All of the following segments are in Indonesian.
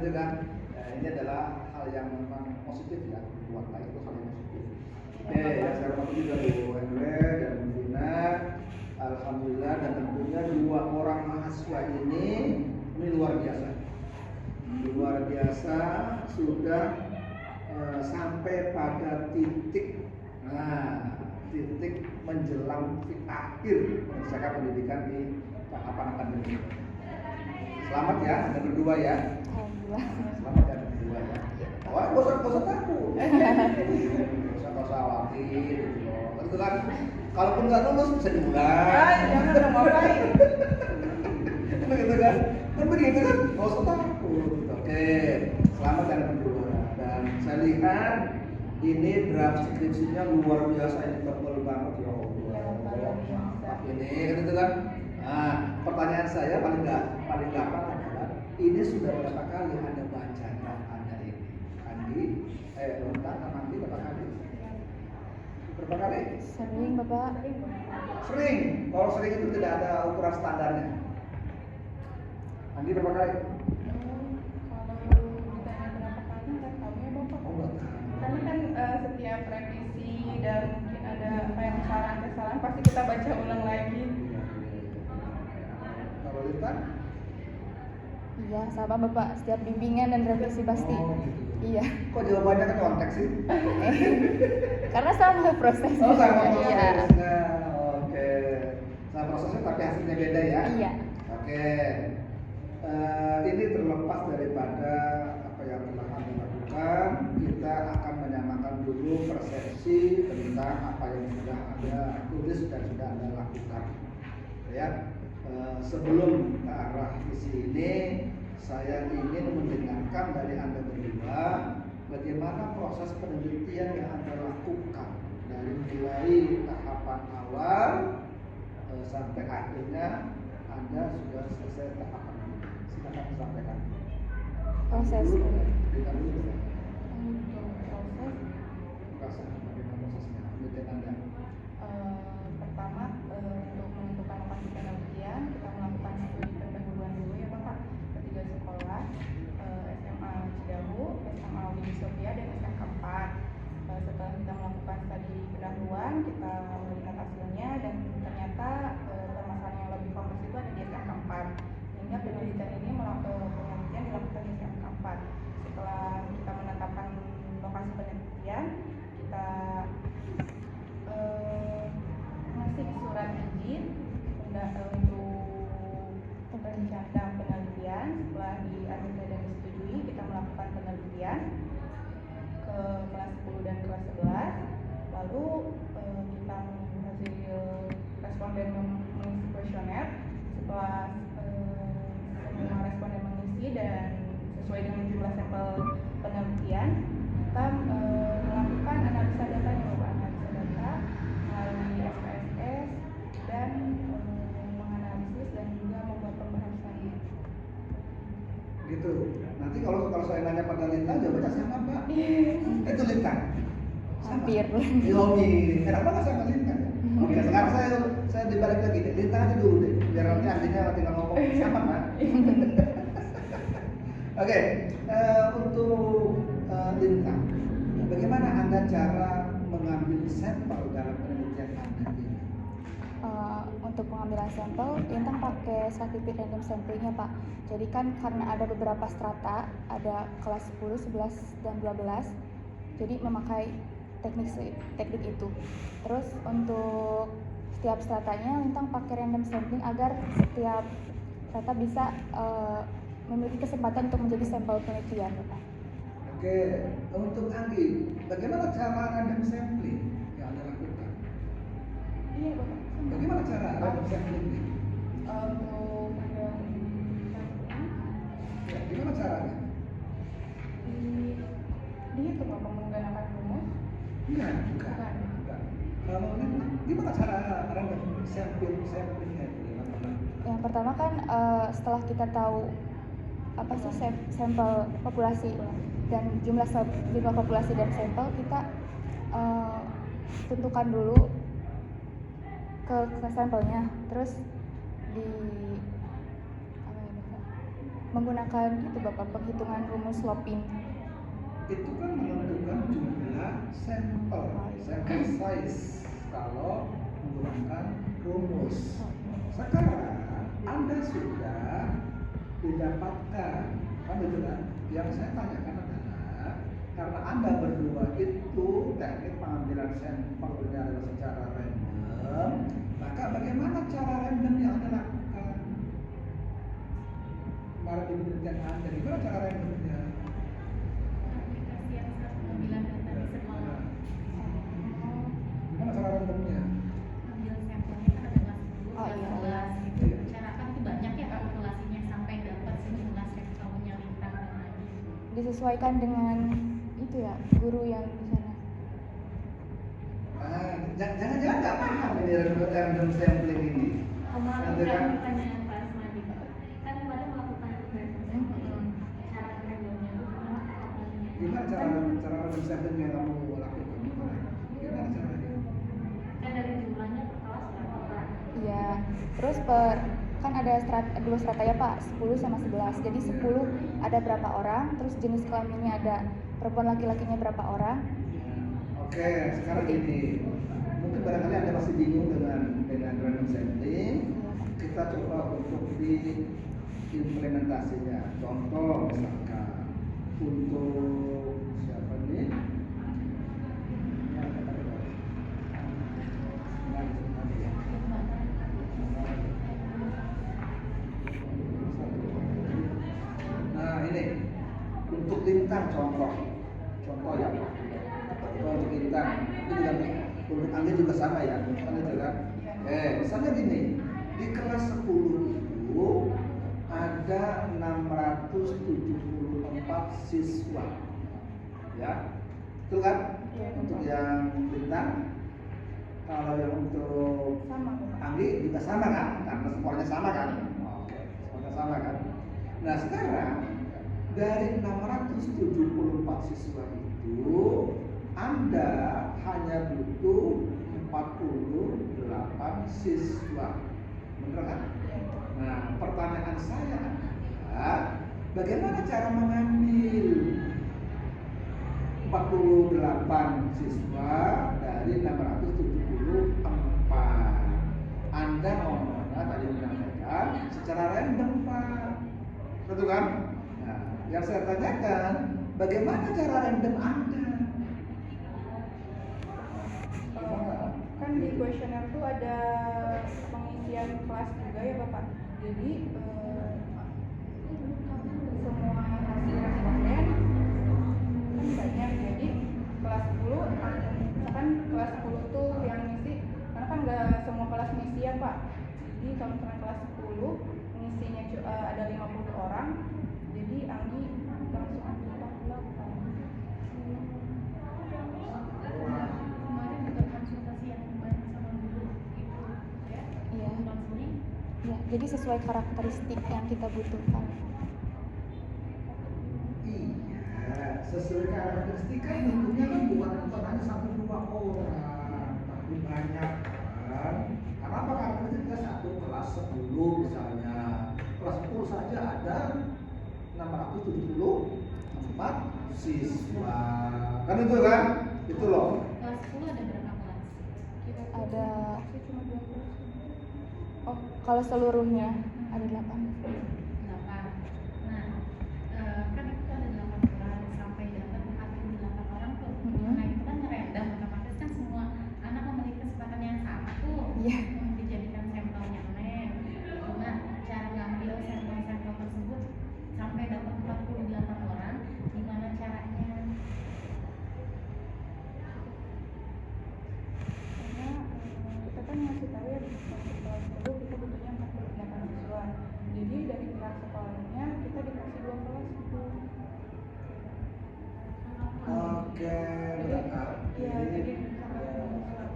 gitu kan. Ini adalah hal yang memang positif ya, warna itu hal yang positif. Oke, ya saya hormati juga Bu Henry dan Bu Vina. Alhamdulillah, dan tentunya dua orang mahasiswa ini luar biasa. Luar biasa sudah sampai pada titik menjelang akhir mengerjakan pendidikan di tahapan akademik. Selamat ya, Anda berdua ya. Selamat ya, Anda berdua ya. Wah, gak usah takut. Gak usah khawatir gitu loh. Itu kan, kalaupun nggak lulus bisa diulang. Jangan dong, ngapain? Begitu kan? Kan begitu kan? Gak usah takut. Oke, selamat ya, Anda berdua. Dan saya lihat ini draft skripsinya luar biasa, ini tebal banget ya Allah. Ini kan itu kan. Nah, pertanyaan saya paling gampang adalah ini sudah berapa kali Anda baca draft Anda ini? Andi, Andi berapa kali? Berapa kali? Sering, Bapak. Sering. Kalau sering itu tidak ada ukuran standarnya. Andi berapa kali? Kalau ditanya berapa kali nggak tahu ya Bapak. Oh, nggak tahu. Karena kan setiap revisi dan mungkin ada apa yang kesalahan pasti kita baca ulang lagi. Kalau Lintan? Iya, sama Bapak. Setiap bimbingan dan revisi pasti. Oh, gitu. Iya. Kok jawabannya kan konteks sih? Karena sama prosesnya. Oh, sama Iya. prosesnya. Oke. Sama prosesnya tapi hasilnya beda ya? Iya. Oke. Ini terlepas daripada apa yang telah Anda lakukan, kita akan menyamakan dulu persepsi tentang apa yang sudah Anda tulis dan sudah Anda lakukan. Ya. Sebelum ke arah isi ini, saya ingin mendengarkan dari Anda berdua bagaimana proses penelitian yang Anda lakukan dari mulai tahapan awal sampai akhirnya Anda sudah selesai tahapan ini. Silakan sampaikan. Proses. Berikan dulu ya. Untuk Proses bagaimana prosesnya penelitian Anda. Pertama untuk menentukan lokasi penelitian kita melakukan studi pendahuluan dulu ya Bapak ketiga sekolah SMA Cidahu, SMA Uni Sofia dan SMK 4. Setelah kita melakukan studi pendahuluan kita melihat hasilnya dan ternyata permasalahan yang lebih kompleks itu ada di SMK 4 sehingga penelitian dilakukan di SMK 4. Setelah kita menetapkan lokasi penelitian kita ngasih surat izin untuk rencana penelitian. Setelah diambil dan disetujui, kita melakukan penelitian ke kelas 10 dan kelas 11. Lalu kita hasil responden mengisi kuesioner. Setelah semua responden mengisi dan sesuai dengan jumlah sampel penelitian, kita melakukan analisa datanya, Bapak. Analisa data melalui SPSS dan menganalisis dan juga membuat pembahasan. Gitu. Nanti kalau saya nanya pada Lintan jawabannya sama Pak. Itu Lintan. Hampir. Yomi. Kenapa nggak sama Lintan? Oke, sekarang saya dibalik lagi deh. Lintan aja dulu deh. Biar nanti artinya tinggal ngomong sama Pak. Oke, untuk Lintan, bagaimana Anda cara mengambil sampel dalam penelitian Anda ini? Untuk pengambilan sampel, Lintang pakai scientific random samplingnya Pak. Jadi kan karena ada beberapa strata, ada kelas 10, 11, dan 12. Jadi memakai teknik itu. Terus untuk setiap stratanya Lintang pakai random sampling agar setiap strata bisa memiliki kesempatan untuk menjadi sampel penelitian Pak. Oke, untuk Anggi, bagaimana cara random sampling yang Anda lakukan? Iya Bapak. Bagaimana cara random sampling ini? Untuk Ya, gimana caranya? dihitung Bapak menggunakan rumus. Iya, bukan. Kalau ini gimana cara random samplingnya itu? Yang pertama kan setelah kita tahu apa sih sampel populasi dan jumlah populasi dan sampel, kita tentukan dulu ke sampelnya, terus menggunakan itu Bapak penghitungan rumus Lopin. Itu kan menentukan jumlah sampel size kalau menggunakan rumus. Sekarang Anda sudah didapatkan, kan itu kan? Yang saya tanyakan adalah karena Anda berdua itu teknik pengambilan sampelnya adalah secara random, maka bagaimana cara random yang Anda lakukan? Kemarin di penelitian Anda, gimana cara randomnya? Pengambilan data di sekolah. Gimana cara randomnya? Ambil sampelnya kan ada kelas 10, Oh, kelas iya. 11 gitu. Cara kan itu banyak ya kalkulasinya sampai dapat sejumlah sampelnya lintang dan lagi. Disesuaikan dengan itu ya guru yang di sana. Jangan-jangan nggak paham ini random sampling ini. Kemarin Nanti kan? pertanyaan Pak Asmadi, kan kemarin melakukan assessment, cara randomnya itu Gimana cara random sampling yang kamu lakukan? Gimana caranya? kan dari jumlahnya per kelas berapa Pak? Iya. Terus kan ada dua strata ya Pak, 10 sama 11. Jadi 10 ada berapa orang, terus jenis kelaminnya ada perempuan laki-lakinya berapa orang. Oke, sekarang gini, mungkin barangkali Anda masih bingung dengan random sampling. Kita coba untuk implementasinya. Contoh misalkan untuk siapa nih? Nah ini untuk lintang contoh ya. Untuk lintang itu juga untuk Anda juga sama ya, kan itu kan? Misalnya gini, di kelas 10 itu ada 674 siswa, ya, betul kan? Untuk yang lintang, kalau yang untuk Sama Bapak. Anggi juga sama kan? Karena skornya sama kan? Oke, skornya sama kan? Nah sekarang dari 674 siswa itu Anda hanya butuh 48 siswa, benar kan? Nah pertanyaan saya adalah bagaimana cara mengambil 48 siswa dari 674? Anda ngomongnya tadi menyampaikan secara random Pak, betul kan? Nah, yang saya tanyakan bagaimana cara random Anda? Kan di kuesioner tuh ada pengisian kelas juga ya Bapak. Jadi semua hasil responden kan banyak. Jadi kelas 10 misalkan kelas 10 tuh yang ngisi, karena kan nggak semua kelas ngisi ya Pak. Jadi kalau misalkan kelas 10 ngisinya ada 50 orang, jadi Anggi langsung ambil 48. Kemarin juga konsultasi yang banyak sama guru itu ya, Iya. konseling. Ya, jadi sesuai karakteristik yang kita butuhkan. Iya, sesuai karakteristik kan tentunya kan bukan hanya 1-2 orang, tapi banyak kan. Karena apa karakteristiknya satu kelas 10 misalnya, kelas 10 saja ada 674 siswa, kan itu kan? Itu loh. Kelas 10 ada berapa kelas? Ada Saya cuma 2 kelas. oh kalau seluruhnya ada 8. 8. Nah, kan itu ada 8 kelas sampai dapat hakim 8 orang tuh. Mhm. Nah, itu kan ngerendam, otomatis kan semua anak memiliki kesempatan yang sama tuh. Iya. Dijadikan sampelnya Neng. Nah, cara ngambil sampel-sampel tersebut sampai dapat 48 orang, gimana caranya? Karena kita kan ngasih tahu ya untuk kelas 10 kita butuhnya 48 siswa. Jadi dari kelas sekolahnya kita dikasih 2 kelas gitu. Oke, berarti Ya, jadi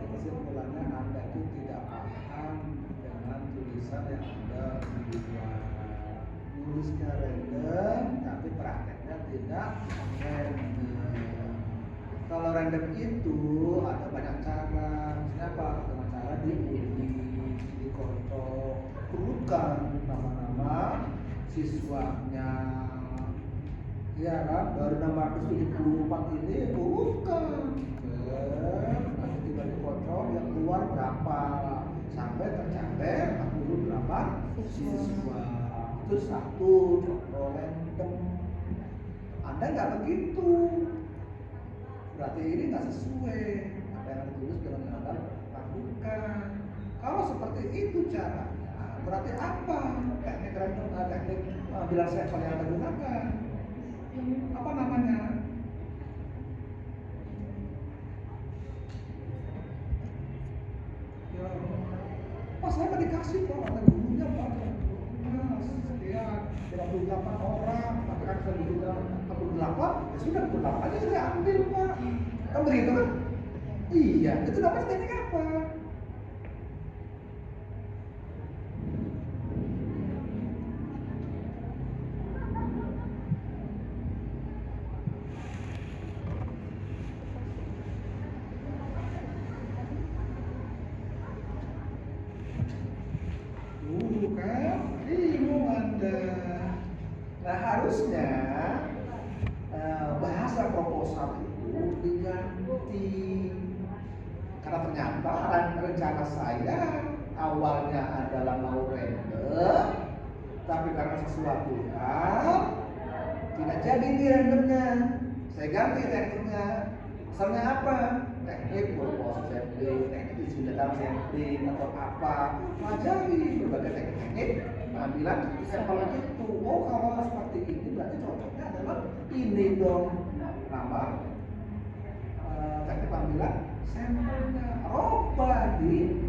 kesimpulannya Anda itu tidak paham dengan tulisan yang ada di luar. Nulisnya random, tapi prakteknya tidak random. Kalau random itu ada banyak cara. Misalnya apa? Dengan cara diundi, dikontrol, turunkan nama-nama siswanya ya kan dari 674 ini bukan nanti tinggal dikocok yang keluar berapa sampai tercapai 48 siswa. Itu satu contoh random. Anda nggak begitu, berarti ini nggak sesuai apa yang ditulis dalam Anda lakukan. Kalau seperti itu caranya, berarti apa teknik random, teknik bilang sampel yang Anda gunakan? Apa namanya? Ya, pas saya nggak dikasih Pak, ada gurunya Pak. Sekian 38 orang, tapi kan saya bilang 48, ya sudah 48 aja saya ambil Pak. Kan begitu kan? Iya, itu dapat teknik apa? Kan bingung Anda. Nah harusnya bahasa proposal itu diganti karena ternyata rencana saya awalnya adalah mau random, tapi karena sesuatu hal tidak jadi di randomnya, saya ganti tekniknya. Misalnya apa? Teknik proposal sampling, teknik digital sampling atau apa, pelajari berbagai teknik-teknik pengambilan sampel itu. Oh kalau seperti ini berarti cocoknya adalah ini dong nama teknik pengambilan sampelnya. Roba di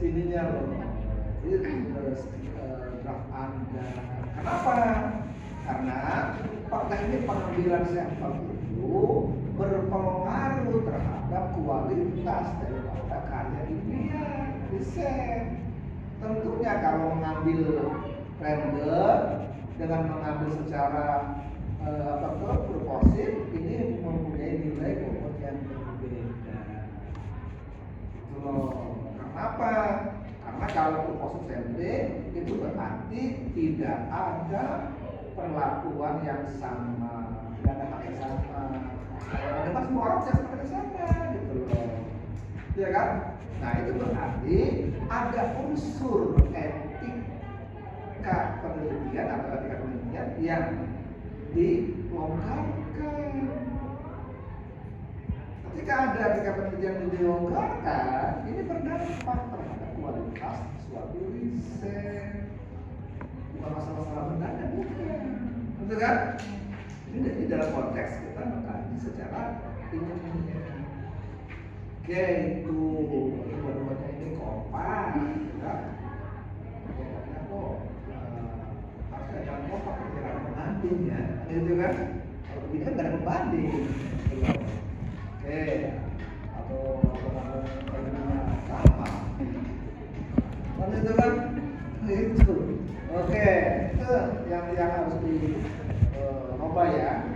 sininya loh, ini draft Anda. Kenapa? Karena teknik pengambilan sampel itu berpengaruh terhadap kualitas daripada karya ilmiah riset. Tentunya kalau mengambil random dengan mengambil secara proporsif ini mempunyai nilai bobot yang berbeda. Itu loh. Kenapa? Karena kalau proporsif sampling itu berarti tidak ada perlakuan yang sama, tidak ada hak yang sama. Memang semua orang bisa seperti sama gitu loh, ya kan? Nah itu berarti ada unsur etika penelitian atau etika penelitian yang dilonggarkan. Ketika ada etika penelitian yang dilonggarkan, ini berdampak terhadap kualitas suatu riset. Bukan masalah bendanya, bukan, betul kan? Ini dalam konteks kita mengkaji secara ilmiah. Oke, itu dua-duanya ini kompak, ya. Karena kok harusnya jangan kompak, jangan membanding ya, gitu kan? Kalau begini kan nggak ada pembanding. Oke, atau ilmunya sama, kan itu kan? Itu. Oke, itu yang harus di coba ya.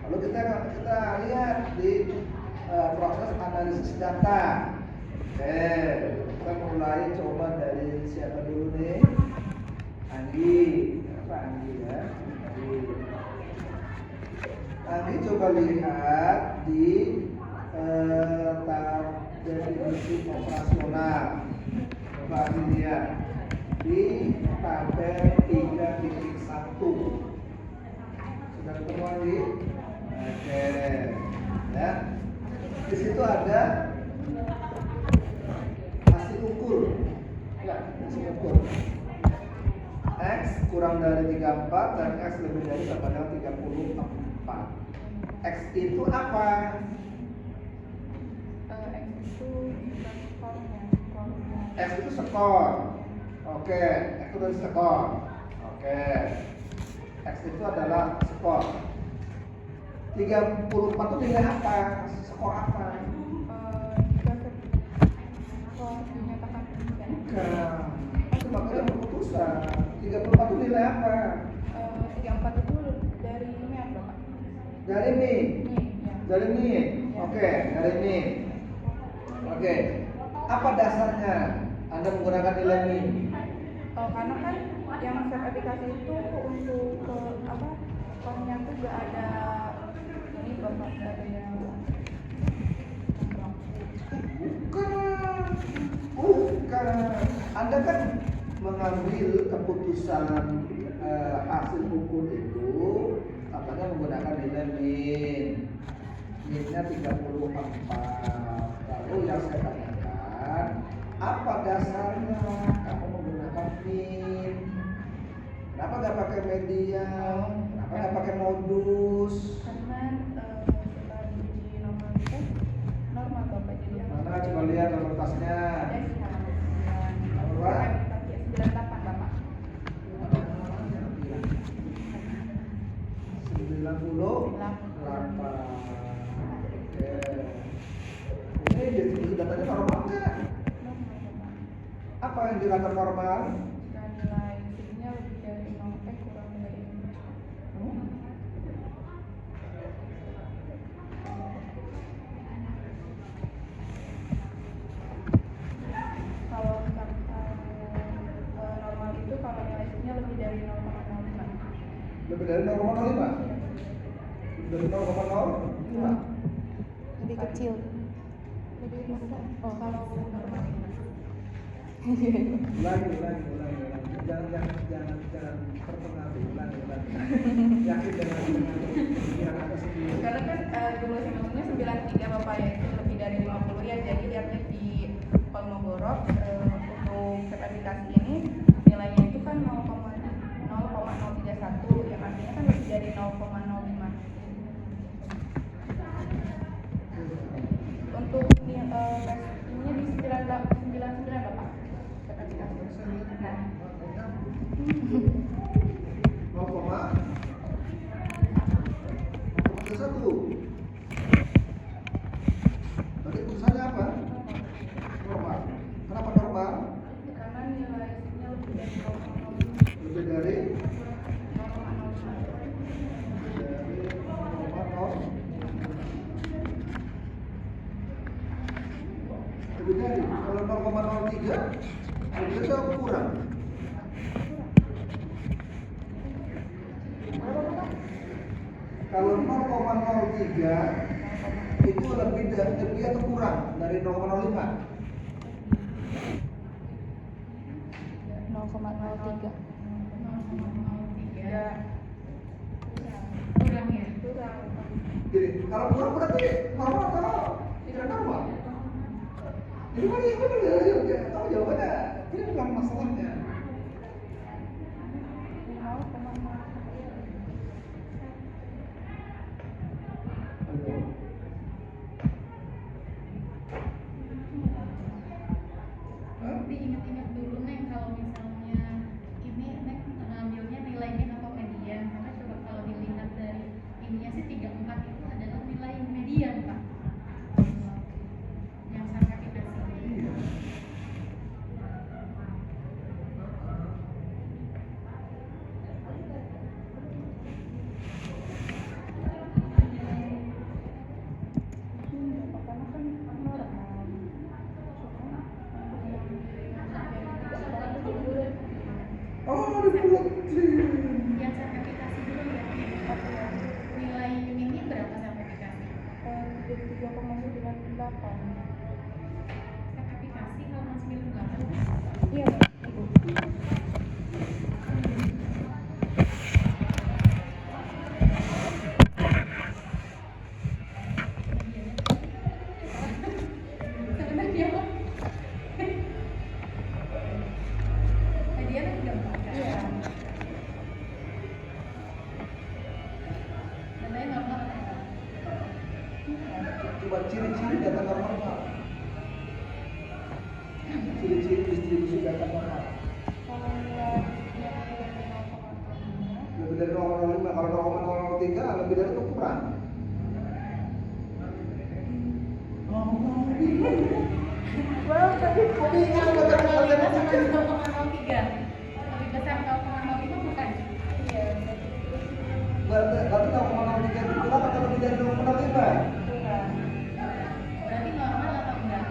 Lalu kita lihat di proses analisis data. Kita mulai coba dari siapa dulu nih? Anggi, apa Anggi ya? Anggi coba lihat di definisi operasional. Coba Anggi lihat di tabel 3.1. Sudah ketemu lagi? Oke, ya. Di situ ada hasil ukur, ya, hasil ukur. X kurang dari 34 dan X lebih dari sama dengan 34. X itu apa? X itu skornya. X itu skor. Oke, X itu dari skor. Oke. X itu adalah skor. 34 itu nilai apa? Skor apa? Jika skor dinyatakan demikian. Bukan. Itu makanya keputusan. 34 itu nilai apa? 34 itu dari ini apa Pak? Dari ini. Ya. Dari ini. Oke, dari ini. Oke. Apa dasarnya Anda menggunakan nilai ini? Karena kan yang set aplikasi itu untuk skornya tuh gak ada ini bapak, gak ada yang Bukan. Anda kan mengambil keputusan hasil ukur itu katanya menggunakan nilai min. Minnya 34. Lalu yang saya tanyakan, apa dasarnya kamu menggunakan min? Kenapa nggak pakai median? Kenapa nggak pakai modus? karena setelah diuji normal itu normal bapak, jadi Mana coba lihat kualitasnya. ada sih halaman 9 Berapa? aplikasi 98 bapak. 98. Oke. Ini distribusi datanya normal nggak? Normal bapak. Apa yang dikatakan normal? Jika nilai segini lebih dari 0 kurang dari ini. Kalau misalkan normal itu kalau nilai segini lebih dari 0,05. Lebih dari 0,05? Dari 0,05? Lebih kecil. Lebih besar. Oh, kalau normal itu. Ulangi. Jangan terpengaruh. Ulangi. Yakin dengan pikiran Anda sendiri. Karena kan jumlah simulasinya 93 bapak, ya itu lebih dari 50 ya, jadi diupdate di Kolmogorov untuk sertifikasi ini nilainya itu kan 0,031 yang artinya kan lebih dari 0,05. Untuk tes ini di 99 bapak sertifikasi. Nah, 0,1. Tadi putusannya apa? Normal. Kenapa normal? karena nilai segini lebih dari 0,05. Lebih dari 0,05. Lebih dari kalau 0,03 itu kurang. Kalau 0,03 itu lebih atau kurang dari 0,05? 0,03. 0,03 kurang ya. Jadi kalau kurang berarti normal, kalau tidak normal. Jadi mana yang benar ya? Tahu jawabannya. Ini bukan masalahnya. Diingat-ingat dulu Neng, kalau misalnya ini Neng ngambilnya nilai min atau median, karena coba kalau dilihat dari ininya sih 34 itu adalah nilai median Pak, yang sertifikasi. Oh, dibuktiin. Yang sertifikasi dulu ya, nilai minnya berapa sertifikasi? 3,98. Sertifikasi kalau masih 98 Iya, Ibu. sebenarnya Pak, median kan gampang kan? Iya. Datanya normal kan? Coba ciri-ciri data normal. Ciri-ciri distribusi data normal. Kalau nilai yang lebih dari 0,05. Lebih dari 0,05. Kalau 0,03 lebih dari itu kurang. Well, tapi Bingung Kalau kata-kata 0,05 sama kata-kata. 0,03 lebih besar 0,05 bukan? iya, Berarti 0,03 itu kurang atau lebih dari 0,05? kurang. Berarti normal atau enggak?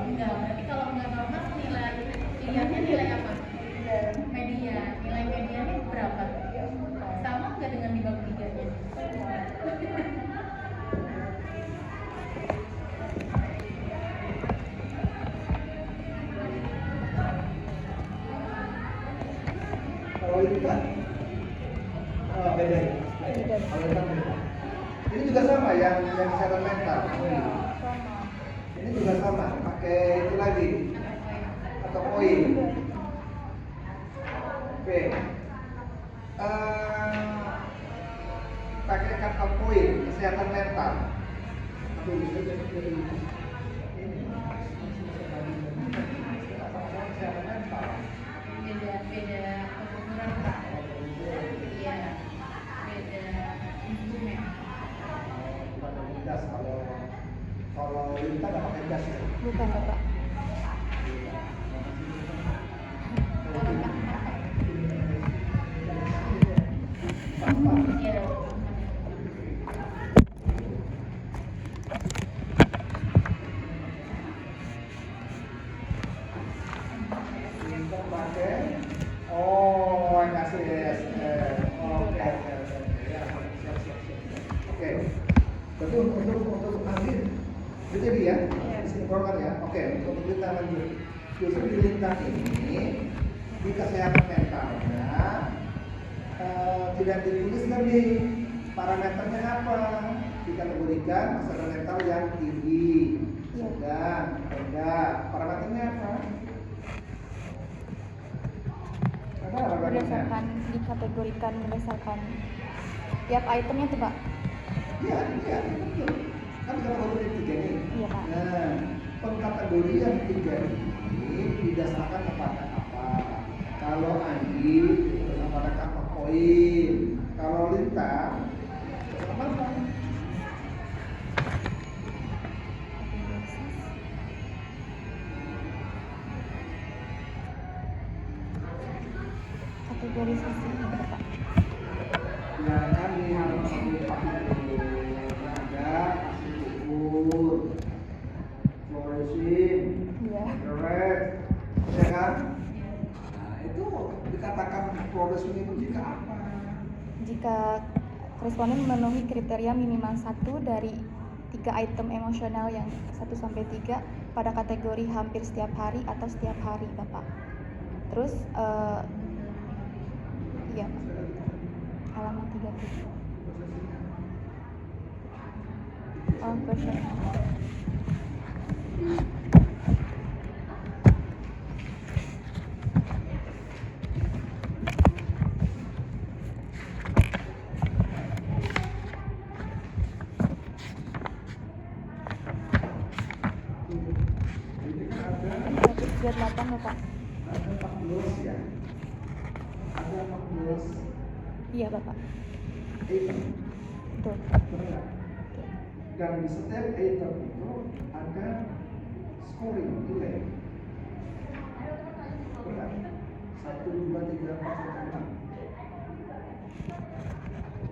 Enggak, berarti kalau enggak normal nilai pilihannya nilai apa? Iya. Median. Nilai lintas beda. Beda. Kalau lintas beda. Ini juga sama yang kesehatan mental. Sama. Ini juga sama, pakai itu lagi atau koin. Oke. Pakai kata koin kesehatan mental. Aduh, ini kesehatan mental. Beda ukuran Pak. Iya, beda instrumen. Bukan gas, kalau lintas nggak pakai gas ya. Bukan Bapak. Iya. Lintas pakai NaCS. Oke. Ya, siap. Oke. Berarti untuk akhir itu jadi ya, disimpulkan ya. Oke, untuk kita lanjut. Justru di lintas ini di kesehatan mentalnya tidak dituliskan nih parameternya apa, dikategorikan kesehatan mental yang tinggi, sedang, rendah. Parameternya apa? Apa parameternya? Berdasarkan dikategorikan berdasarkan tiap itemnya tuh Pak. Iya, betul. Kan kategori tiga nih. Iya Pak. Nah, pengkategorian tiga ini didasarkan kepada apa? Kalau Andi berdasarkan pada kata koin, kalau Linta berdasarkan apa? Kategorisasi Bapak. Ya kami harus pakai ada kasih ukur, flourishing, Iya. red, ya kan? Nah itu dikatakan flourishing itu jika apa? Jika koresponden memenuhi kriteria minimal 1 dari 3 item emosional yang 1 sampai 3 pada kategori hampir setiap hari atau setiap hari Bapak. Terus iya Pak. Halaman 37. Oh, question. Jadi kan ada 138 Bapak. 14 ya, ada 14 Iya Bapak. item, Betul. benar nggak? Dan di setiap item itu ada scoring nilai. Benar? 1, 2, 3, 4, 5.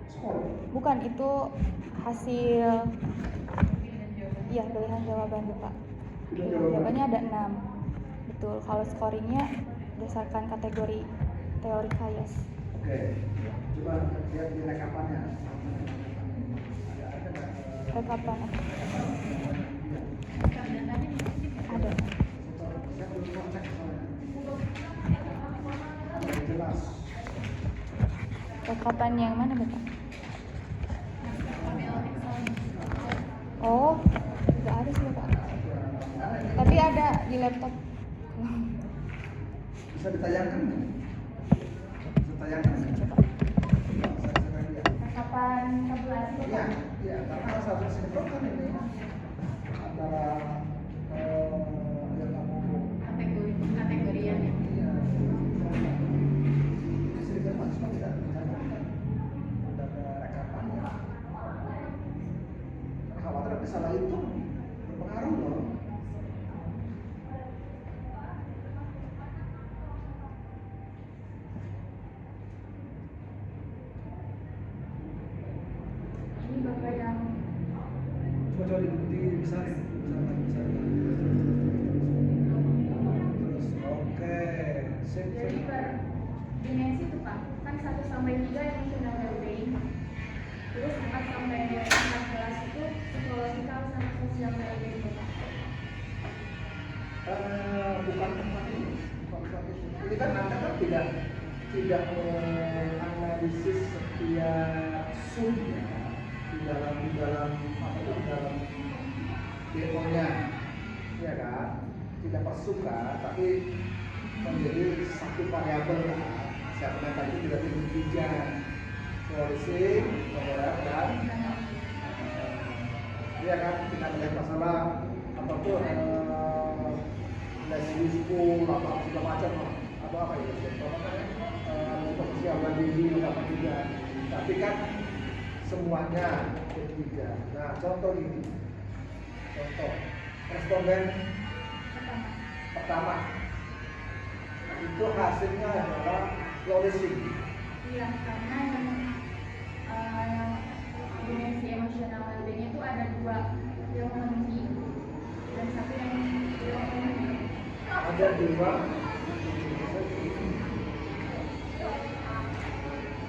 Scoring. Bukan, itu hasil iya pilihan jawaban Bapak. Pilihan jawabannya ada 6. Betul. Kalau scoringnya berdasarkan kategori teori Kayes. Oke, coba lihat di rekapannya. Ada nggak? Rekapan Iya. Datanya di sini. ada. Saya belum mau cek soalnya. Yang jelas. Rekapan yang mana Bapak? Tabel Excel. Oh, nggak ada sih Bapak. Tapi ada di laptop. Bisa ditayangkan nggak? Bisa tayangkan nggak? Coba. Saya lihat. Rekapan tabulasi Iya, Bapak. iya, karena harus ada sinkronkan ini antara yang kamu Kategorian ya. iya. Ini sering mahasiswa tidak ditanyakan. Udah ada rekapannya. Karena khawatir ada salah itu berpengaruh loh. Ini Bapak yang Coba dibesarin, terus, oke, sip. Jadi per dimensi itu Pak, kan 1 sampai 3 emotional well-being, terus 4 sampai 14 itu psikologikal sama social well-being Pak. Bukan tempat ini, bukan tempat ini. Ini kan Anda kan tidak tidak menganalisis setiap subnya di dalam DO-nya, ya kan? Tidak per sub kan, tapi menjadi satu variabel kan. Segmen tadi tidak tiga, flourishing, dan ya kan, kita melihat masalah apa tuh nilai useful apa segala macam apa itu sosial dan diri apa tidak, tapi kan semuanya ketiga. Nah contoh ini, contoh responden pertama itu hasilnya adalah flourishing. Iya, karena yang dimensi emosional well-being itu ada dua yang memenuhi dan satu yang tidak memenuhi. Ada dua.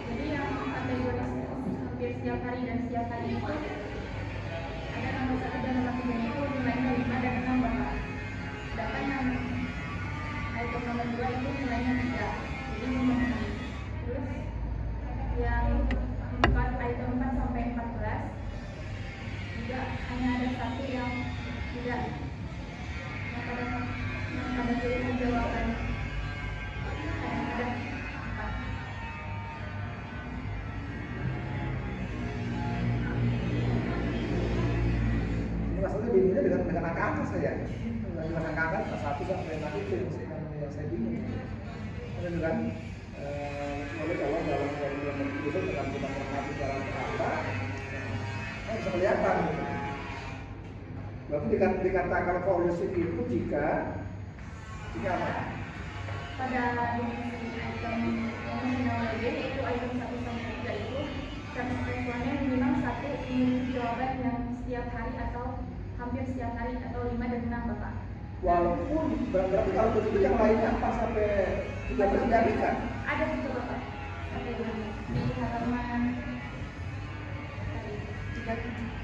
Jadi yang kategori hampir setiap hari dan setiap hari itu ada nomor 1 dan nomor 3 itu nilainya 5 dan 6 Bapak. Sedangkan yang item nomor 2 itu nilainya 3, jadi memenuhi. Terus yang item 4 sampai 14 juga hanya ada satu yang tidak, yang pada pilihan jawaban hanya ada 4. Maksudnya bingungnya dengan angka saya, dengan angka satu sampai nanti itu yang saya bingung. Kemudian kan, kalau dalam kurikulum itu dengan kita mengamati dalam angka, bisa kelihatan. Berarti dikatakan flourishing itu jika apa? Pada dimensi item emotional well-being yaitu item 1 sampai 3 itu responnya minimal 1 memiliki jawaban yang setiap hari atau hampir setiap hari atau 5 dan 6 Bapak. Walaupun berarti kalau begitu yang lainnya 4 sampai 13 kan? Ada juga Bapak kategori di halaman 37.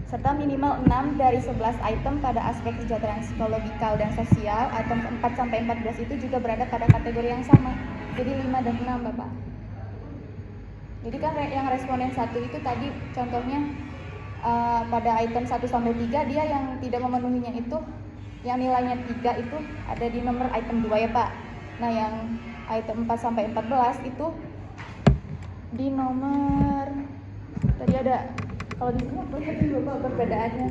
Serta minimal 6 dari 11 item pada aspek kesejahteraan psikologikal dan sosial. Item 4 sampai 14 itu juga berada pada kategori yang sama. Jadi 5 dan 6 Bapak. Jadi kan yang responden 1 itu tadi contohnya pada item 1 sampai 3 dia yang tidak memenuhinya itu yang nilainya 3 itu ada di nomor item 2 ya Pak. Nah yang item 4 sampai 14 itu di nomor tadi ada, kalau di sini apa sih Bapak perbedaannya?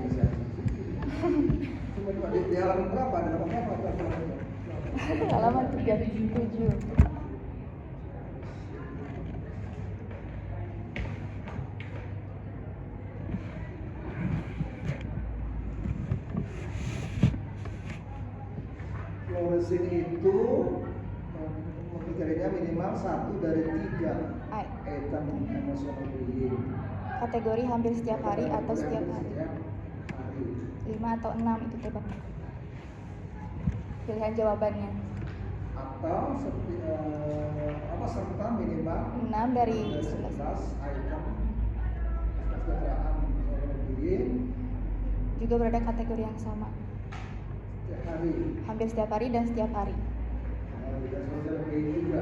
Di halaman berapa? Ada nomor berapa? Halaman 37. Flourishing itu kriterianya minimal 1 dari 3 item emotional well-being. Kategori hampir setiap hari atau setiap hari. 5 atau 6 itu tebak. Pilihan jawabannya. Atau serta minimal 6 dari 11 11. item kesejahteraan well-being Juga berada kategori yang sama. setiap hari. Hampir setiap hari dan setiap hari. Dan social well-being juga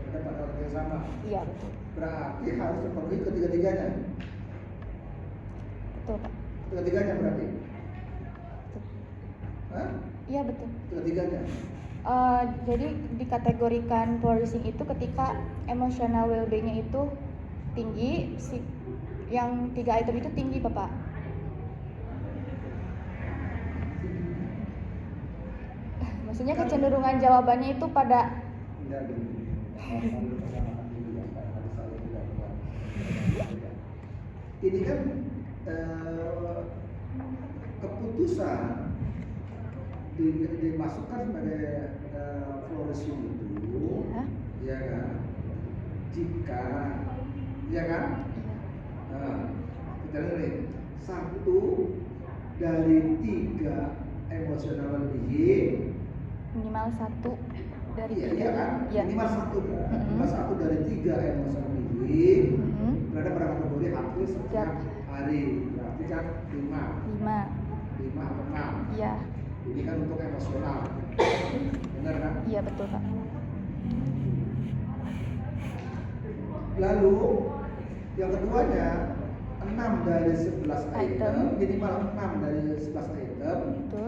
berada pada hal yang sama. Iya betul. Berarti harus terpenuhi ketiga-tiganya. Betul Pak. Ketiga-tiganya berarti. Betul. Hah? Iya betul. Ketiga-tiganya. Jadi dikategorikan flourishing itu ketika emotional well-being-nya itu tinggi, yang 3 item itu tinggi Bapak. Maksudnya kecenderungan jawabannya itu pada Enggak gini. Ini kan keputusan dimasukkan sebagai flourishing itu, ya kan? Jika, ya kan? Nah, kita lihat 1 dari 3 emotional well-being. minimal 1 dari 3. Iya kan? Iya. Minimal 1 kan? Mhm. Minimal 1 dari 3 emotional well-being berada pada kategori hampir setiap hari. Berarti kan 5 5. atau 6. Iya. Ini kan untuk emosional. Benar kan? Iya betul Pak. Lalu yang keduanya 6 dari 11 item, minimal 6 dari 11 item Betul.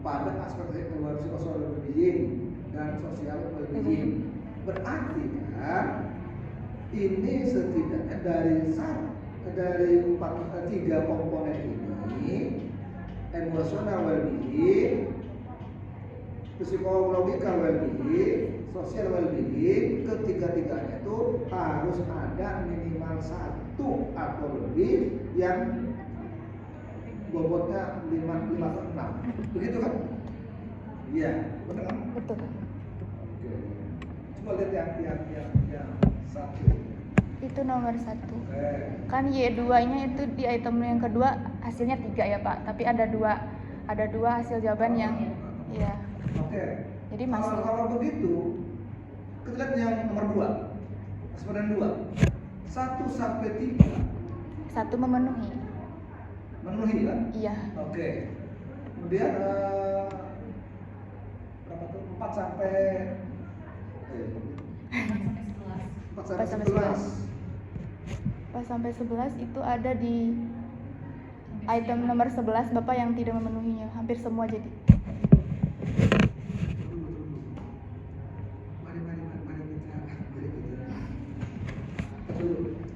pada aspek psikosocial well-being dan sosial well-being. Berarti kan ini setidaknya dari 3 komponen ini, emotional well-being, psikological well-being, social well-being, ketiga-tiganya itu harus ada minimal 1 atau lebih yang bobotnya 5 ke 6. Begitu kan? Iya, benar kan? Betul. Oke. Coba lihat yang 1. Itu nomor 1. Oke. Kan Y2-nya itu di item yang kedua hasilnya 3 ya Pak, tapi ada dua hasil jawaban yang iya. Oke. Jadi masuk. Kalau begitu, kita lihat yang nomor 2. Responden 2. 1 sampai 3 1 memenuhi. memenuhi kan? Iya. Oke. Kemudian berapa tuh? 4 sampai 4 sampai 11. 4 sampai 11 itu ada di item nomor 11 Bapak yang tidak memenuhinya, hampir semua jadi.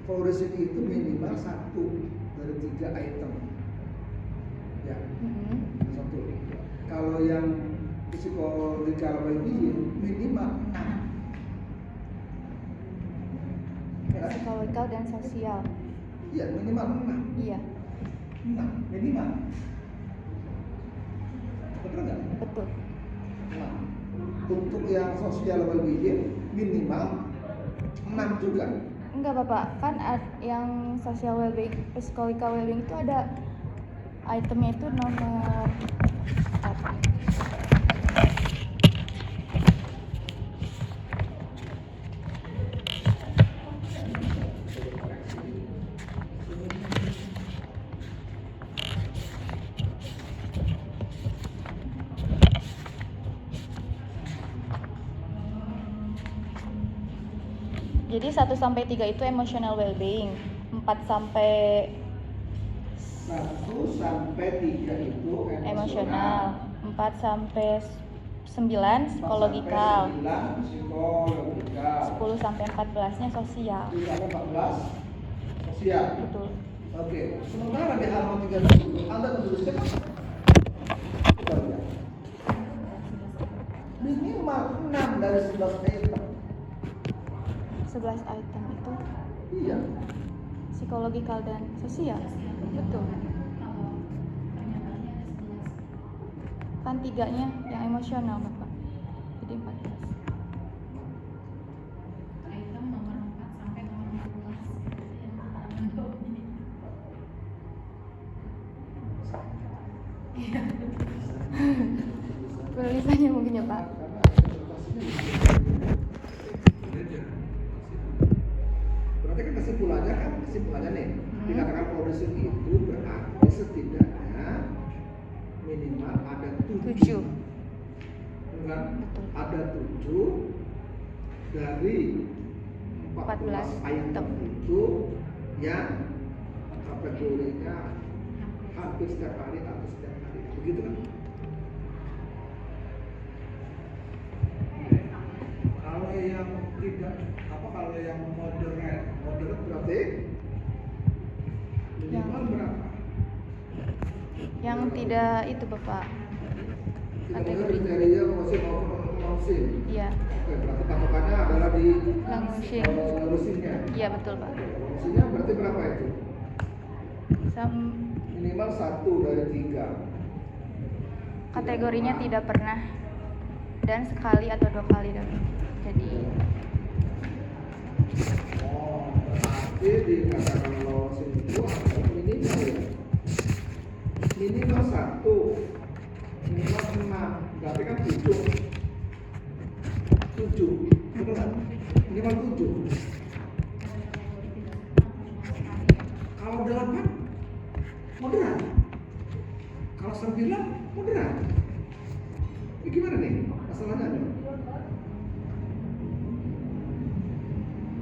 Progresif itu minimal 1 dari 3 item. Ya, satu. Kalau yang psikological well-being minimal 6. Ya, Psikologikal dan sosial. iya minimal 6. Iya, 6 minimal. Betul nggak? betul. Nah, untuk yang social well-being minimal 6 juga. Enggak Bapak, kan yang social well-being, psychological well-being itu ada itemnya itu nomor apa? Jadi 1 sampai 3 itu emotional well-being, 4 sampai 1 sampai 3 itu emosional, 4 sampai 9 psikologikal, 9 psikologikal. 10 sampai 14-nya sosial. 10 sampai 14 sosial. Betul. Oke, sementara di halaman 30 Anda menuliskan kita lihat. Minimal 6 dari 11 item. 11 item itu Iya. psikologikal dan sosial. Betul. Kalau pernyataannya ada 11 Kan 3-nya yang emosional Bapak. Jadi 14. item nomor 4 sampai nomor 14 itu yang menjawab ini. Iya. Penulisannya mungkin ya Pak. Berarti kan kesimpulannya nih, dikatakan progresif itu berarti setidaknya minimal ada 7. 7. Kan? Betul. Ada 7 dari 14 item itu yang kategorinya hampir setiap hari atau setiap hari. Begitu kan? Kalau yang tidak kalau yang moderate berarti minimal berapa? Yang tidak itu Bapak. Kategori. Kriteria musim maupun non-musim. Iya. Oke, berarti patokannya adalah di Non-musim. musimnya. Iya betul Pak. Musimnya berarti berapa itu? Sam- Minimal 1 dari 3. kategorinya tidak pernah dan sekali atau 2 kali dong. Jadi Oh, berarti dikatakan lolos itu adalah minimal ya. Minimal 1, minimal 6, berarti kan 7. 7, betul kan? Minimal 7. Kalau 8, moderat. Kalau 9, moderat. Ini gimana nih?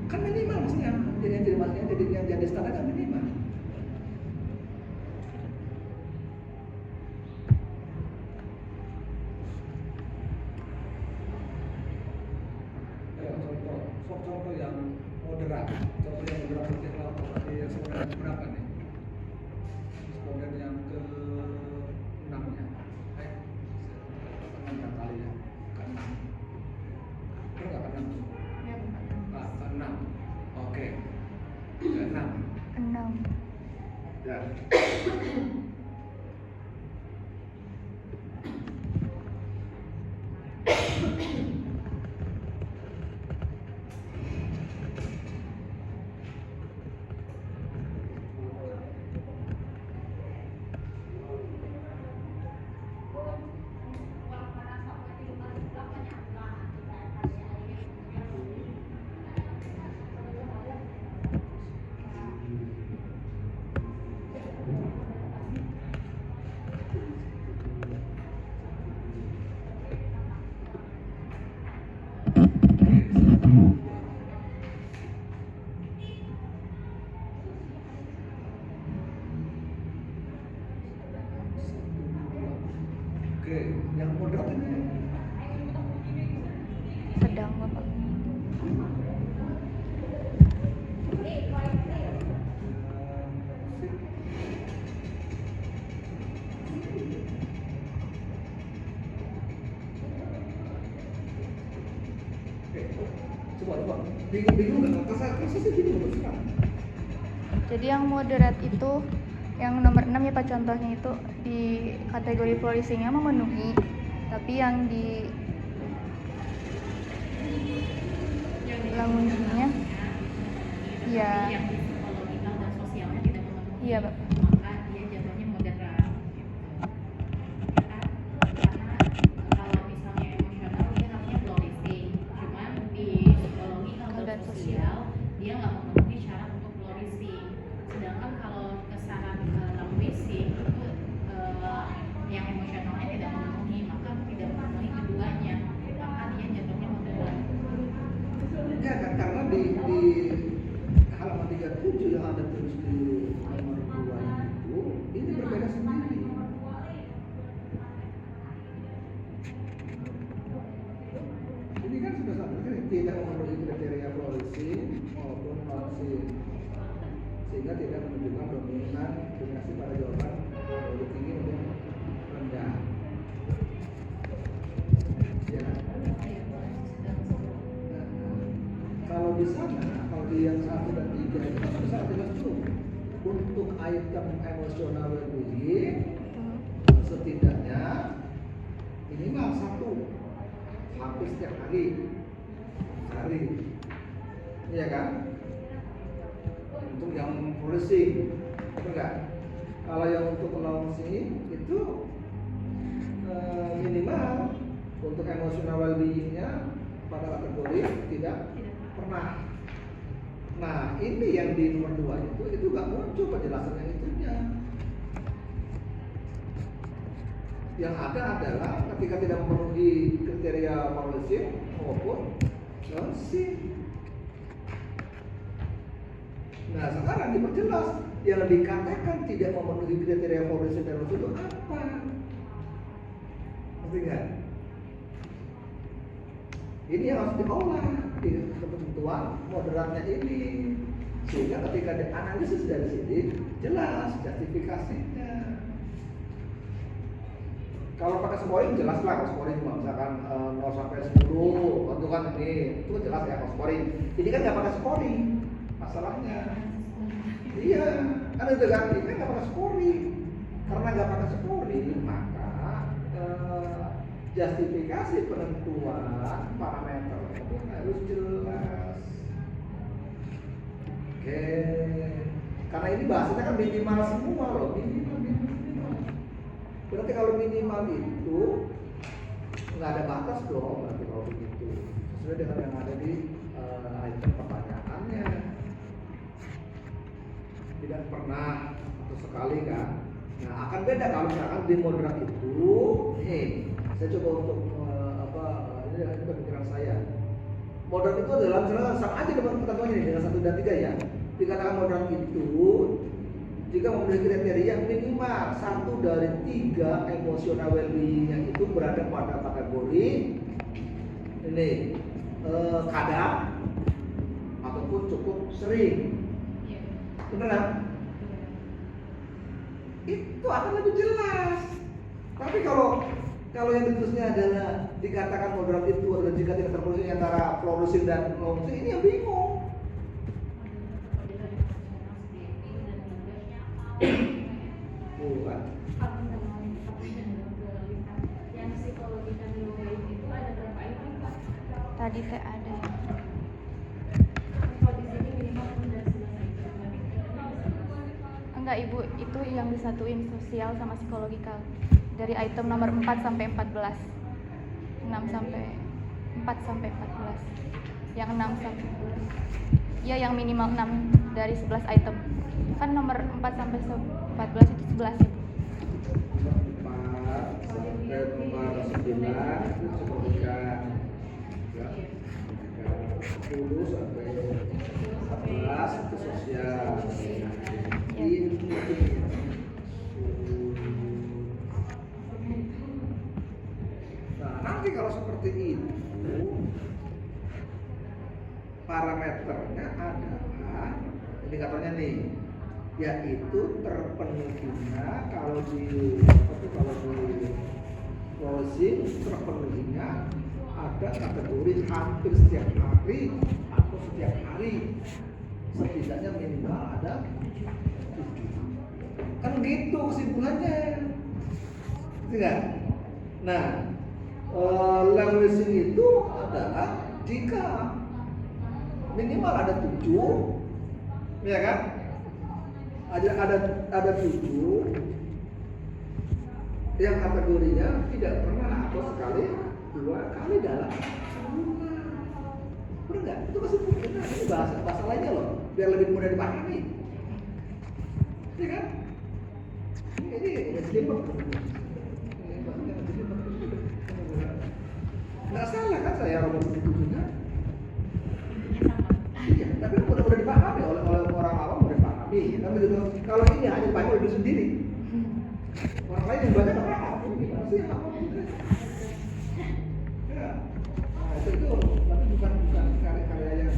Kan minimal maksudnya. Jadi yang tidak maksudnya jadi yang jadi standar kan minimal. Contoh yang moderat. Contoh yang moderat seperti apa? Yang sebenarnya berapa nih? Kemudian yang ke-6 nya. Enam kali ya. Ke-6. Benar nggak ke-6? Ya, Pak. Ke-6. Oke. Ke-6. 6. Ya. Oke, yang moderat ini Sedang Bapak. coba bingung nggak? Kasih sih bingung terus terang. Jadi yang moderat itu yang nomor 6 ya Pak, contohnya itu di kategori flourishingnya memenuhi, tapi yang di language-nya ya yang di psikologikal dan sosialnya tidak memenuhi, iya Pak. maka dia jatuhnya moderat gitu. Karena kalau misalnya emosional dia harusnya flourishing, cuman di psikologikal dan sosial dia nggak memenuhi syarat untuk flourishing. Sedangkan kalau ke syarat languishing itu yang emosionalnya tidak memenuhi, maka tidak memenuhi keduanya, maka dia jatuhnya moderat. Ya kan, karena di halaman 37 yang ada tulis di nomor 2 itu ini berbeda sendiri. Ini kan sudah sampai tidak memenuhi kriteria flourishing maupun flourishing, sehingga tidak menunjukkan dominasi pada jawaban lebih tinggi untuk rendah. Ya kan? Kalau di sana, kalau di yang 1 dan 3 itu kan sudah sangat jelas tuh. Untuk item emotional well-being setidaknya minimal 1 hampir setiap hari, iya kan? Untuk yang flourishing, betul nggak? Kalau yang untuk flourishing itu minimal untuk emotional well-being-nya pada kategori tidak pernah. Nah, ini yang di nomor 2 itu nggak muncul penjelasan yang itunya. Yang ada adalah ketika tidak memenuhi kriteria flourishing maupun flourishing. Nah, sekarang diperjelas yang dikatakan tidak memenuhi kriteria flourishing dan flourishing itu apa? Ngerti nggak? Ini yang harus diolah di ketentuan moderatnya ini, sehingga ketika dianalisis dari sini jelas justifikasinya. Kalau pakai scoring jelas lah, kalau scoring misalkan 0 sampai 10 itu kan ini itu jelas ya kalau scoring. Ini kan nggak pakai scoring masalahnya. Iya, kan itu kan ini kan nggak pakai scoring. Karena nggak pakai scoring maka justifikasi penentuan parameter itu harus jelas. Oke, karena ini bahasanya kan minimal semua loh, minimal. Berarti kalau minimal itu nggak ada batas dong, berarti kalau begitu sesuai dengan yang ada di item pertanyaannya. Tidak pernah atau sekali kan. Nah, akan beda kalau misalkan di moderat itu, saya coba untuk ini pemikiran saya. Moderat itu adalah misalnya sama aja dengan ketentuannya nih dengan 1 dan 3 ya. Dikatakan moderat itu jika memiliki kriteria minimal 1 dari 3 emosional well-being-nya itu berada pada kategori ini kadang ataupun cukup sering. Iya. Benar kan? Itu akan lebih jelas. Tapi kalau yang ditulisnya adalah dikatakan moderat itu adalah jika tidak terpenuhi antara fluoresin dan non ini yang bingung. Bukan. Yang psikologi dan neurologi itu ada berapa item Pak? Tadi teh ada. Kalau di sini minimal udah selesai. Enggak Ibu, itu yang disatuin sosial sama psikologikal. Dari item nomor 4 sampai 14. 6 sampai 4 sampai 14. Yang 6 sampai ya yang minimal 6 dari 11 item. Kan nomor 4 sampai 14 itu 11 ya. Nomor 4 sampai nomor 9 itu sebutkan ya. 10 sampai 14 itu sosial. Nah, nanti kalau seperti itu parameternya adalah indikatornya nih, yaitu terpenuhinya kalau di closing terpenuhinya ada kategori hampir setiap hari atau setiap hari setidaknya minimal ada 7. Kan gitu kesimpulannya, tidak? Nah, languaging itu adalah jika minimal ada 7, ya kan? Ada 7 yang kategorinya tidak pernah atau sekali 2 kali dalam sebulan. Benar nggak? Itu kesimpulannya. Ini bahasa lainnya loh, biar lebih mudah dipahami. Iya kan? Ini jelimet. Nggak salah kan saya ngomong begitu juga. Iya, tapi udah dipahami oleh orang awam, udah dipahami. Tapi gitu, kalau ini hanya dipahami oleh diri sendiri. Orang lain yang baca nggak paham. Gimana sih? Ya, nah, itu tapi bukan karya yang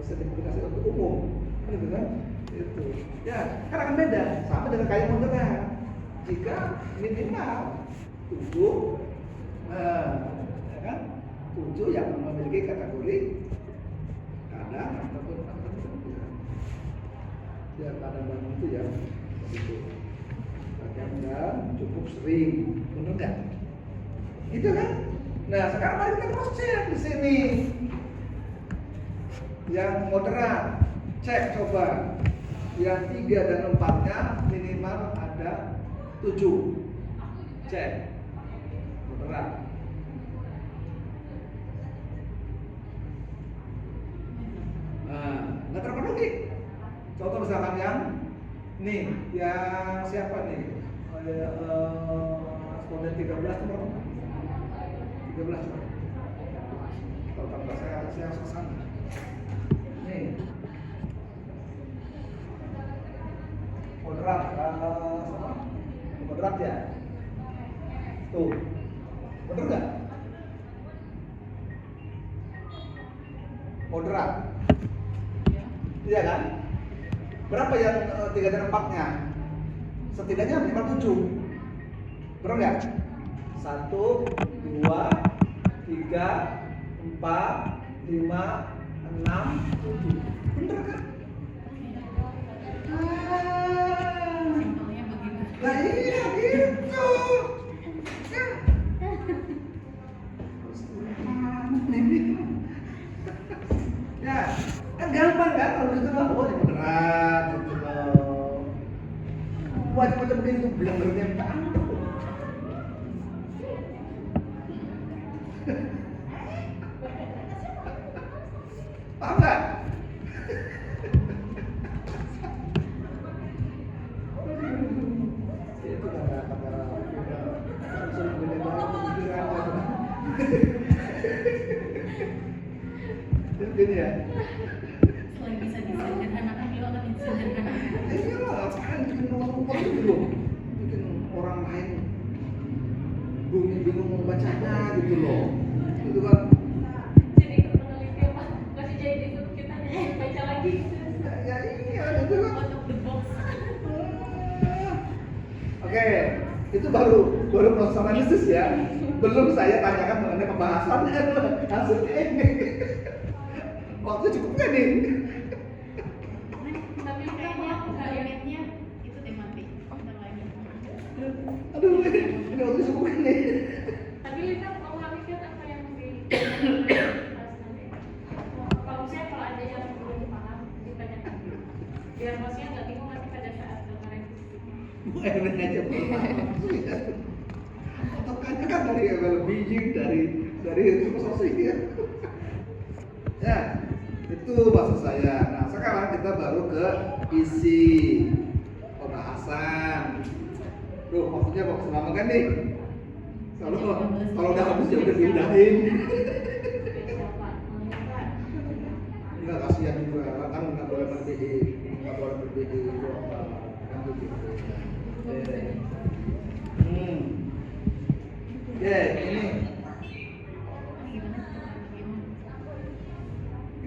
sertifikasi untuk umum, gitu kan? Itu. Ya, kan akan beda. Sama dengan karya modern. Jika minimal 7, ya kan? 7 yang memiliki kategori kadang ataupun ya kadang-kadang itu ya itu kadang cukup sering, benar nggak? Gitu kan? Nah sekarang mari kita cross check di sini yang moderat, cek coba yang 3 dan 4-nya minimal ada 7, cek moderat. Nah, nggak terpenuhi. Contoh misalkan yang nih, yang siapa nih? Responden 13 itu berapa? 13. Kalau 14 saya harus kesana. Nih, moderat, moderat ya. Tuh, bener nggak? Moderat. Iya kan? Berapa yang 3 dan 4-nya? Setidaknya minimal 7. Benar nggak? 1, 2, 3, 4, 5, 6, 7. Bener kan? Simpelnya begitu. Nah iya gitu. Ya, kan gampang kan kalau gitu mah, oh ini beneran gitu loh. Macam-macam begini tuh bilang benernya minta ampun. Paham nggak? Itu kata Selain bisa disederhanakan, beliau akan disederhanakan. Iya lah, apaan bikin nomor rumput itu loh, bikin orang lain bingung membacanya gitu loh, gitu kan. Jadi ikut penelitian Pak, masih jadi itu kita baca lagi. Ya iya gitu kan. Out of the box. Oke, itu baru proses analisis ya. Belum saya tanyakan mengenai pembahasannya, hasilnya ini. Waktu cukup kan nih? Tapi kayaknya targetnya itu tematik. Bentar lagi. Aduh, ini waktu cukup kan nih? Tapi Lina mau ngambil apa yang di kalau misalnya kalau ada yang belum paham ditanyakan biar bosnya nggak bingung nanti pada saat revisi. Enak aja otokannya kan dari biji dari filosofi ya. Ya, itu maksud saya. Nah, sekarang kita baru ke isi pembahasan. Tuh, maksudnya mau selama kan nih? Kalau udah habis ya udah diudahin. Siapa? Pak. Enggak, kasihan juga kan nggak boleh berbeda, nggak boleh berbeda itu apa kan begitu. Ya, ini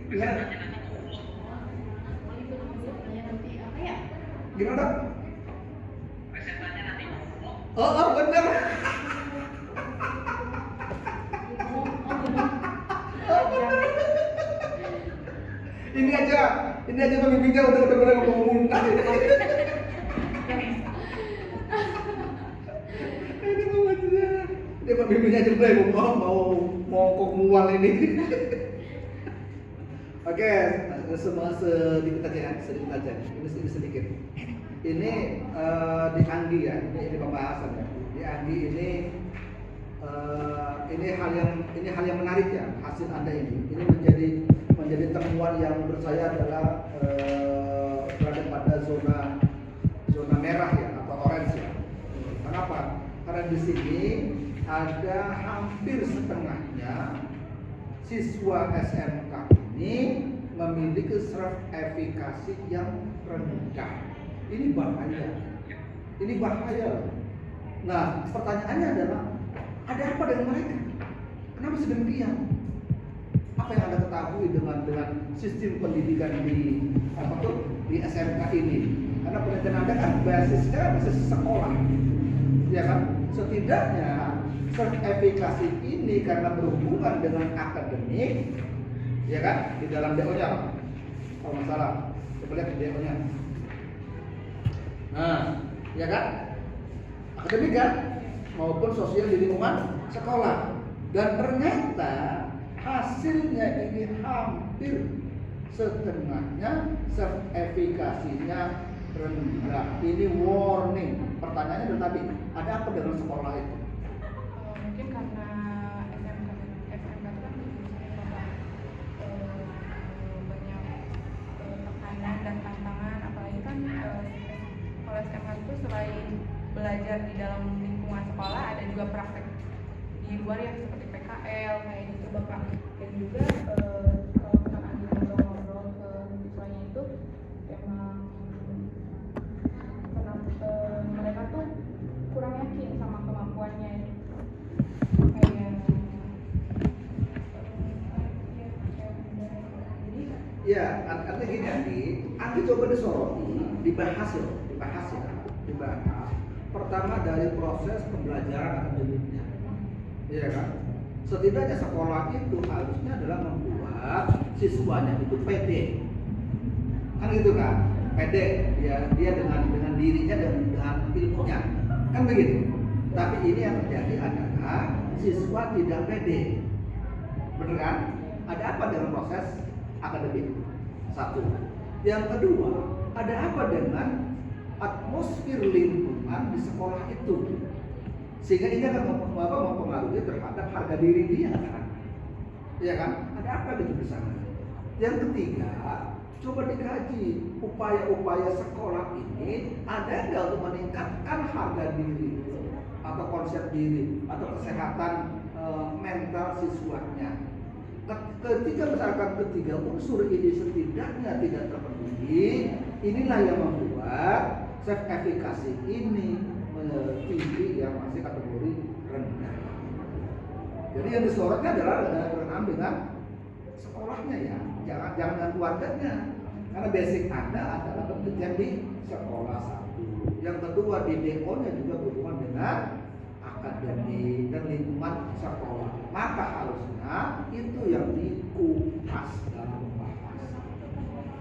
gimana? Nanti apa ya? Gimana? Oh, bener. Ini aja pemimpinnya udah benar-benar mau muntah. Ini mau aja. Dia pemimpinnya aja udah mau kok mual ini. Oke, semua sedikit aja. Ini sedikit. Ini di Anggi ya, ini pembahasan ya. Di Anggi ini hal yang menarik ya, hasil Anda ini. Ini menjadi temuan yang menurut saya adalah berada pada zona merah ya atau orange ya. Kenapa? Karena di sini ada hampir setengahnya siswa SMK ini memiliki self efikasi yang rendah. Ini bahaya. Nah, pertanyaannya adalah ada apa dengan mereka? Kenapa sedemikian? Apa yang Anda ketahui dengan sistem pendidikan di SMK ini? Karena penelitian Anda kan basisnya basis sekolah, ya kan? Setidaknya self efikasi ini karena berhubungan dengan akademik, ya kan? Di dalam DO-nya, kalau nggak salah, coba lihat di DO-nya. Nah, ya kan? Akademik kan? Maupun sosial di lingkungan sekolah. Dan ternyata hasilnya ini hampir setengahnya self efikasinya rendah. Ini warning. Pertanyaannya adalah tadi, ada apa dengan sekolah itu? Mungkin karena SMK itu kan misalnya banyak tekanan dan tantangan, apalagi kan kalau SMK itu selain belajar di dalam lingkungan sekolah ada juga praktek di luar yang seperti PKL kayak gitu Bapak. Dan juga kalau misalkan ngobrol ke siswanya itu emang mereka tuh kurang yakin sama kemampuannya kayak ya, artinya gini Andi coba disoroti, dibahas. Pertama dari proses pembelajaran akademiknya, ya kan? Setidaknya sekolah itu harusnya adalah membuat siswanya itu pede, kan gitu kan? Pede dia dengan dirinya dan dengan ilmunya, kan begitu. Tapi ini yang terjadi adalah siswa tidak pede, bener kan? Ada apa dengan proses akademik? Satu. Yang kedua, ada apa dengan atmosfer lingkungan di sekolah itu? Sehingga ini akan mempengaruhi terhadap harga diri dia kan? Iya kan? Ada apa gitu di sana? Yang ketiga, coba dikaji upaya-upaya sekolah ini ada nggak untuk meningkatkan harga diri atau konsep diri atau kesehatan mental siswanya. Ketika misalkan ketiga unsur ini setidaknya tidak terpenuhi, inilah yang membuat self efficacy ini tinggi yang masih kategori rendah. Jadi yang disorotnya adalah berkenaan dengan sekolahnya ya, jangan dengan keluarganya. Karena basic Anda adalah penelitian di sekolah satu. Yang kedua di DO-nya juga berhubungan dengan akademik dan lingkungan sekolah. Maka harusnya itu yang dikupas dalam pembahasan.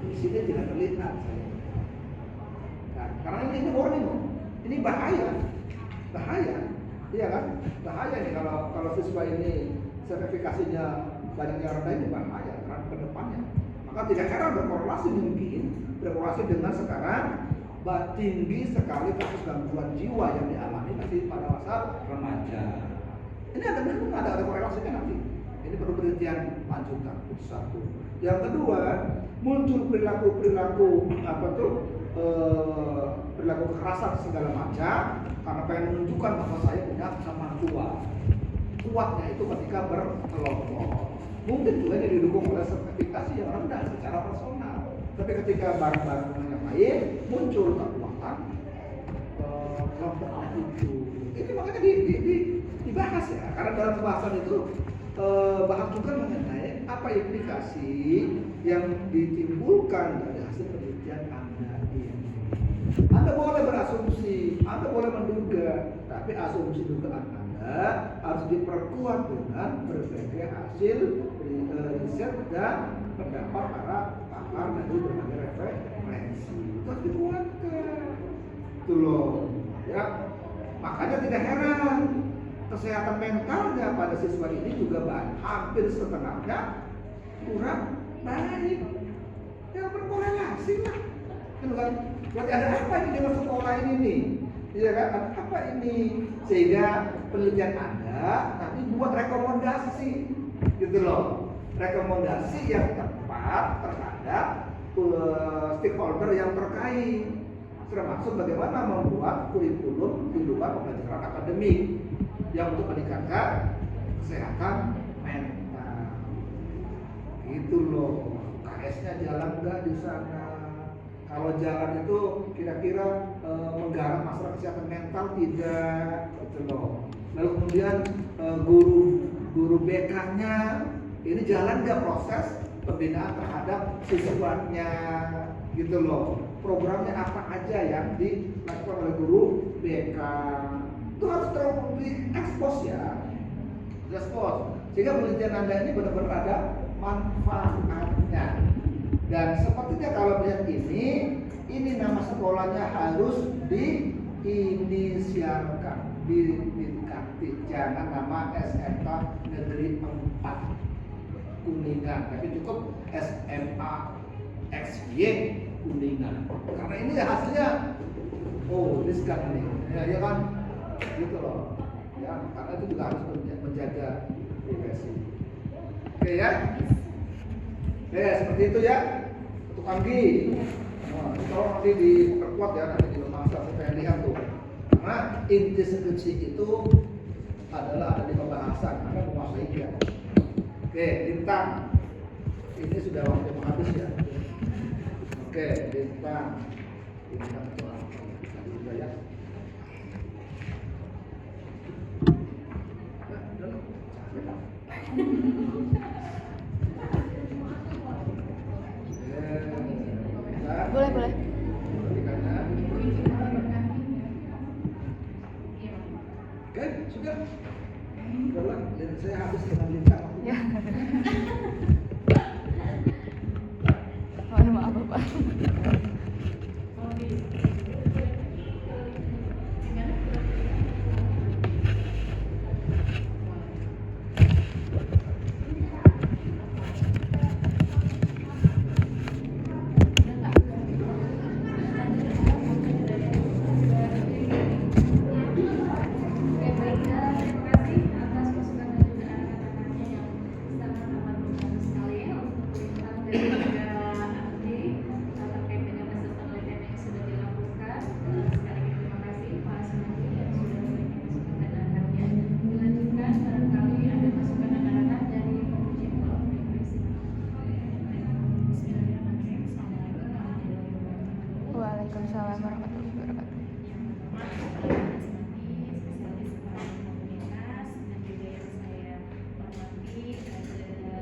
Di sini tidak terlihat saya. Nah, karena ini warning, ini bahaya, iya kan? Bahaya nih kalau siswa ini sertifikasinya banyak yang rendah, ini bahaya terhadap ke depannya. Maka tidak heran berkorelasi dengan sekarang tinggi sekali kasus gangguan jiwa yang dialami masih pada masa remaja. Ini ada korelasinya nanti. Ini perlu penelitian lanjutan. Satu. Yang kedua, muncul perilaku kekerasan segala macam karena pengen menunjukkan bahwa saya punya kemampuan. Kuatnya itu ketika berkelompok. Mungkin juga ini didukung oleh sertifikasi yang rendah secara personal. Tapi ketika bareng-bareng dengan yang lain muncul kekuatan kelompoknya itu. Ini makanya dibahas ya. Karena dalam pembahasan itu bahas juga mengenai apa implikasi yang ditimbulkan dari hasil penelitian Anda ini. Anda boleh berasumsi, Anda boleh menduga, tapi asumsi dugaan Anda harus diperkuat dengan berbagai hasil riset dan pendapat para pakar dari berbagai referensi. Itu harus dikuatkan. Itu loh, ya. Makanya tidak heran kesehatan mentalnya pada siswa ini juga hampir setengahnya kurang baik. Ya berkorelasi lah. Kan? Berarti ada apa ini dengan sekolah ini nih? Iya kan? Ada apa ini? Sehingga penelitian Anda nanti buat rekomendasi, gitu loh. Rekomendasi yang tepat terhadap stakeholder yang terkait. Termasuk bagaimana membuat kurikulum di luar pembelajaran akademik yang untuk meningkatkan kesehatan mental. Gitu loh. KS-nya jalan nggak di sana? Kalau jalan itu kira-kira menggarap masalah kesehatan mental tidak, gitu loh. Lalu kemudian guru BK-nya ini jalan nggak proses pembinaan terhadap siswanya, gitu loh. Programnya apa aja yang dilakukan oleh guru BK itu harus terus diekspos ya, diekspos sehingga penelitian Anda ini benar-benar ada manfaatnya. Dan sepertinya kalau melihat ini nama sekolahnya harus diinisialkan, didekati, jangan nama SMK Negeri 4 Kuningan, tapi cukup SMA XY Kuningan. Karena ini hasilnya, riskan ini, ya kan, gitu loh. Ya, karena itu juga harus menjaga privasi. Oke ya. Seperti itu ya untuk Anggi. Nah, kalau nanti diperkuat ya nanti di masa saya lihat tuh. Karena inti skripsi itu adalah ada di pembahasan, Anda menguasai dia. Oke, Lintang. Ini sudah waktu habis ya. Oke, Lintang. Lintang tadi juga ya. Boleh. Oke, sudah. Udah dan saya habis dengan Lintang. Ya. Mohon maaf Bapak. Terima kasih atas masukan dan juga Waalaikumsalam warahmatullahi wabarakatuh. Yang pertama spesialis psikologi komunitas, dan juga yang saya hormati ada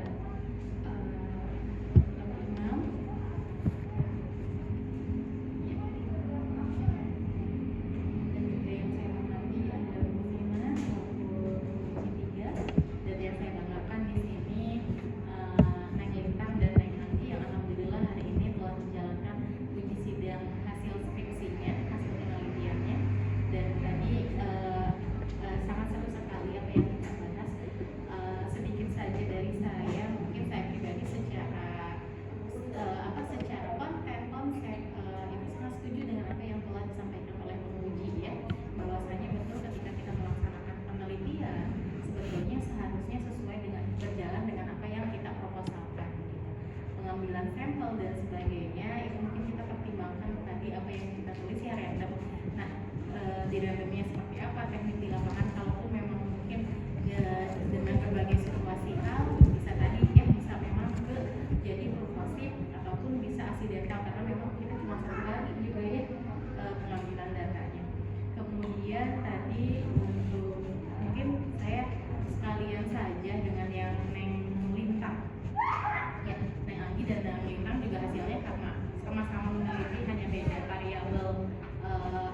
Bapak Imam, ya. Dan juga yang saya hormati ada Bu Fina maupun Bu Citia, dan yang saya banggakan di sini Neng Lintang dan Neng Anggi yang alhamdulillah hari ini telah menjalankan uji sidang hasil skripsinya, hasil penelitiannya, dan tadi sangat seru sekali apa yang kita bahas. Sedikit saja dari saya, mungkin saya pribadi secara secara konten konsep itu sangat setuju dengan apa yang telah disampaikan oleh penguji, ya, bahwasanya betul ketika kita melaksanakan penelitian sebetulnya seharusnya sesuai dengan berjalan dengan apa yang kita proposalkan, gitu. Pengambilan sampel dan sebagainya itu mungkin kita pertimbangkan tadi apa yang kita tulis ya random. Nah, di randomnya seperti apa, teknik di lapangan, kalaupun memang mungkin dengan berbagai situasi hal bisa tadi ya bisa memang jadi provokasi ataupun bisa aksidental karena memang kita cuma satu kali juga ya pengambilan datanya. Kemudian tadi untuk mungkin saya sekalian saja dengan yang Neng Lintang, ya, Neng Anggi dan Neng Lintang juga hasilnya karena sama-sama meneliti hanya beda variabel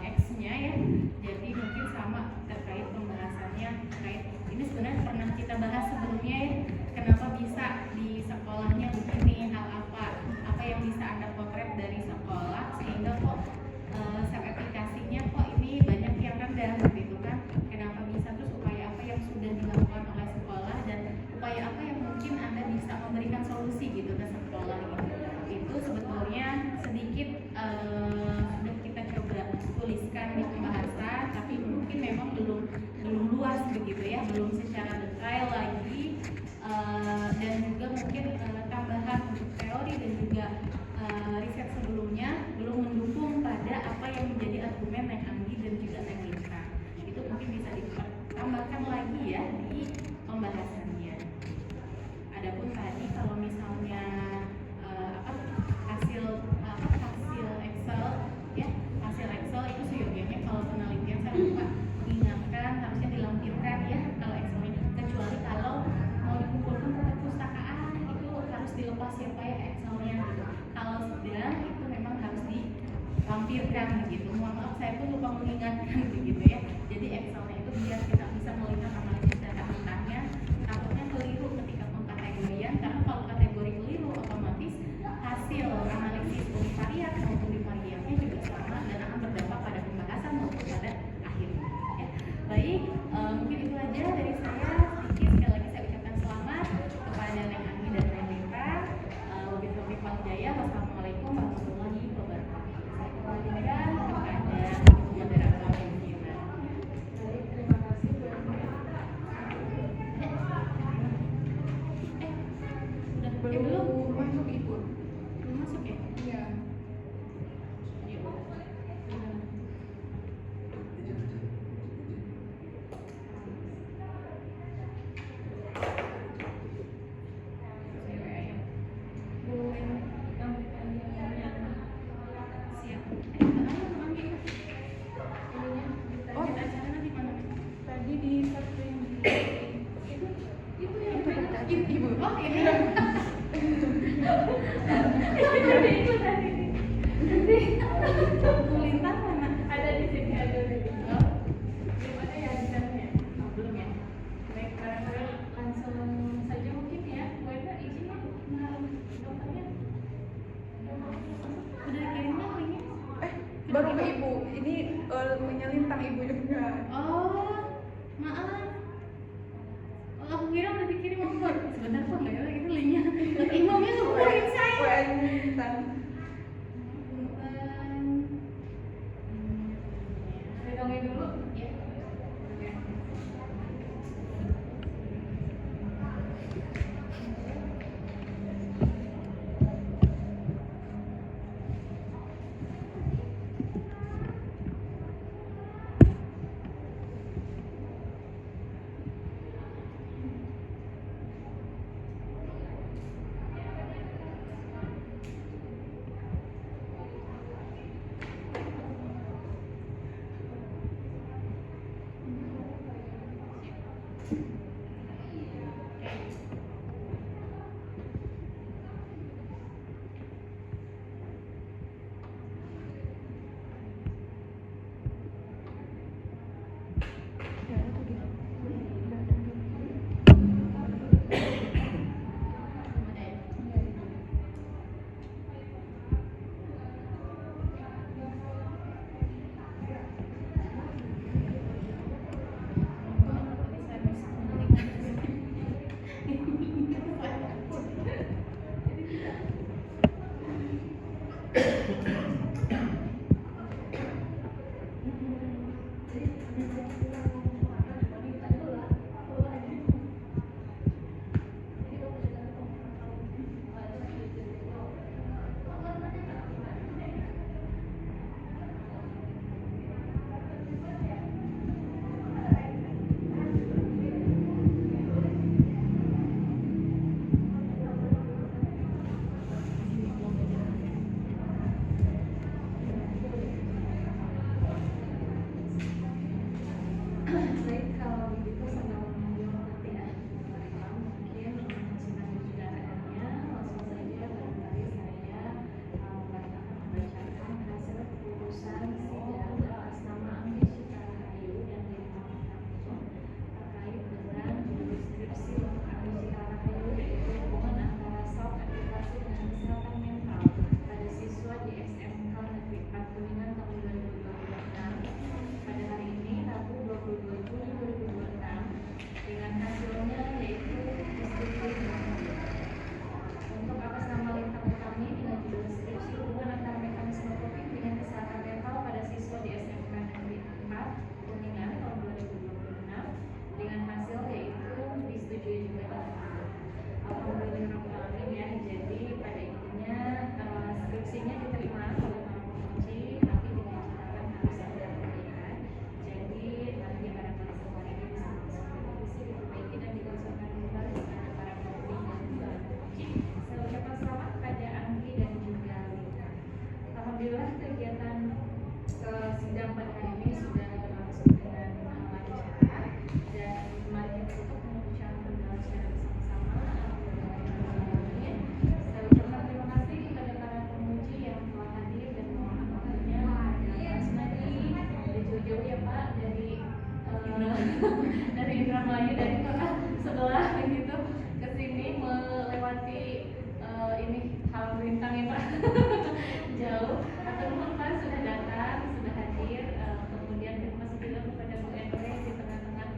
X-nya ya, jadi mungkin sama terkait pembahasannya terkait ini sebenarnya pernah kita bahas sebelumnya ya, kenapa bisa di sekolahnya begini, hal apa yang bisa Anda potret dari sekolah sehingga kok self efekasinya kok ini banyak yang rendah gitu kan, kenapa bisa, terus upaya apa yang sudah dilakukan oleh sekolah dan upaya apa yang mungkin Anda bisa memberikan solusi gitu ke sekolah gitu. Itu sebetulnya sedikit sudah kita coba tuliskan di pembahasan, tapi mungkin memang belum luas begitu ya, belum secara detail lagi, dan juga mungkin tambahan untuk teori dan juga riset sebelumnya belum mendukung pada apa yang menjadi argumen Neng Anggi dan juga Neng Lintang. Itu mungkin bisa ditambahkan lagi ya di pembahasannya. Adapun tadi kalau misalnya hasil Excel ya, hasil Excel itu seyogianya kalau penelitian saya lupa mengingatkan harusnya dilampirkan ya kalau Excelnya, kecuali kalau mau dikumpulkan ke perpustakaan itu harus dilepas ya Pak ya Excelnya gitu. Kalau sedang itu memang harus dilampirkan begitu. Mohon maaf saya pun lupa mengingatkan begitu ya. Jadi Excelnya itu biar kita bisa melihat analisis data mentahnya, takutnya keliru ketika pengkategorian, karena kalau kategori keliru otomatis hasil analisis univariat maupun bivariatnya juga sama dan akan berdampak pada pembahasan maupun pada akhirnya ya. Baik, mungkin itu aja dari saya sedikit. Sekali lagi saya ucapkan selamat kepada Neng Anggi dan Neng Lintang. Wabillahi taufiq wal hidayah. Wassalamualaikum warahmatullahi wabarakatuh. Saya kembalikan kepada moderator Yuna. Baik, terima kasih Bu Emi. Udah Belum masuk Ibu. belum masuk ya? Iya. Ya udah. Bu Emi, tambahkan yang Siap. Ayo Anggi. ininya. Oh, acara nanti mana? Tadi di satu yang itu yang tadi. Ibu. Oh, ini. Itu tadi. Bu Lintang mana? Ada di sini, ada di sini. Oh, Belum ada ya di dalamnya. belum ya? Baik, barangkali langsung saja mungkin ya. Bu Emi izin ya, dokternya. Udah dikirim belum linknya? Baru ke Ibu. Ini menyelintang Ibu juga. Oh, maaf. Oh, aku kira udah dikirim apa? Sebentar kok nggak ada itu linknya. Imamnya ngumpulin saya. Bu Emi Lintang. Pedongin dulu. Ya. dari kota sebelah gitu ke sini melewati ini halang rintang ya Pak. Jauh. Atau nuhun Pak sudah datang, sudah hadir. Kemudian terima kasih juga kepada Bu Enre di tengah-tengah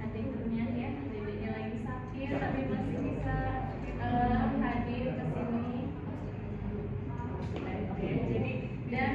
adiknya ya, adiknya lagi sakit tapi masih bisa hadir ke sini. Oke, jadi dan